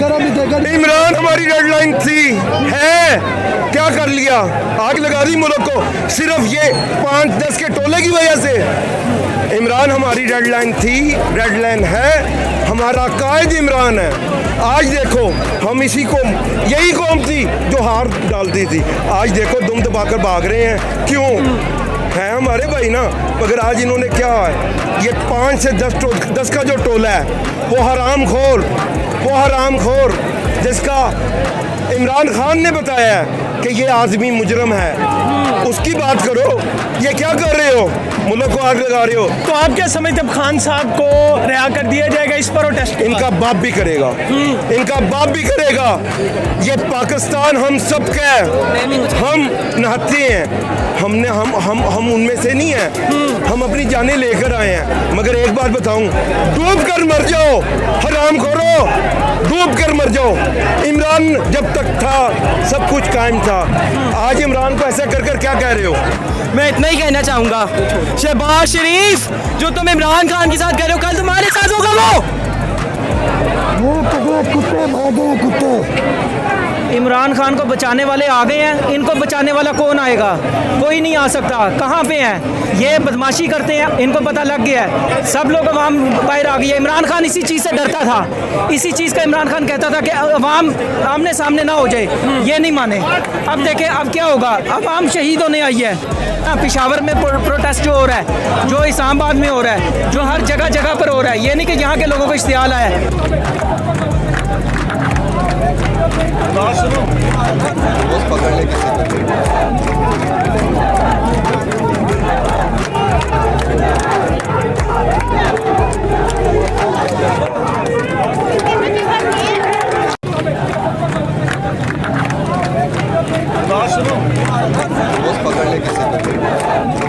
इमरान हमारी red line थी, है, क्या कर लिया? आग लगा दी मुल्क को सिर्फ ये 5-10 के टोले की वजह से। इमरान हमारी रेड लाइन थी, रेड लाइन है, हमारा कायद इमरान है। आज देखो हम इसी को, यही कौम थी जो हार डालती थी, आज देखो दुम दबाकर भाग रहे हैं। क्यों है हमारे भाई ना, मगर आज इन्होंने क्या है, ये 5 से 10 का जो टोला है वो हराम खोर जिसका इमरान खान ने बताया है कि ये आदमी मुजरम है, उसकी बात करो। ये क्या कर रहे हो, मुल्क को आग लगा रहे हो। तो आप क्या समझते हैं खान साहब को रिहा कर दिया जाएगा इस प्रोटेस्ट? इनका बाप भी करेगा, इनका बाप भी करेगा। ये पाकिस्तान हम सब का है, हम नहाते हैं, हम उनमें से नहीं है, हम अपनी जानें लेकर आए हैं। मगर एक बात बताऊं, डूब कर मर जाओ, हराम खोरो, डूब कर मर जाओ। इमरान जब तक था सब कुछ कायम था, आज इमरान को ऐसा कर क्या कह रहे हो? मैं इतना ही कहना चाहूंगा, शहबाज शरीफ जो तुम इमरान खान के साथ कह रहे हो, कल तुम्हारे साथ होगा वो कुत्ते। इमरान खान को बचाने वाले आ गए हैं, इनको बचाने वाला कौन आएगा? कोई नहीं आ सकता। कहाँ पे हैं ये? बदमाशी करते हैं, इनको पता लग गया है, सब लोग अवाम बाहर आ गई है। इमरान खान इसी चीज़ से डरता था, इसी चीज़ का इमरान खान कहता था कि अवाम आमने सामने ना हो जाए, ये नहीं माने। अब देखें अब क्या होगा, अवाम शहीद होने आई है। पेशावर में प्रोटेस्ट जो हो रहा है, जो इस्लामाबाद में हो रहा है, जो हर जगह जगह पर हो रहा है, ये नहीं कि यहाँ के लोगों को इश्तियाल आया है। पकड़ ले किसी को पकड़ ले किसी को।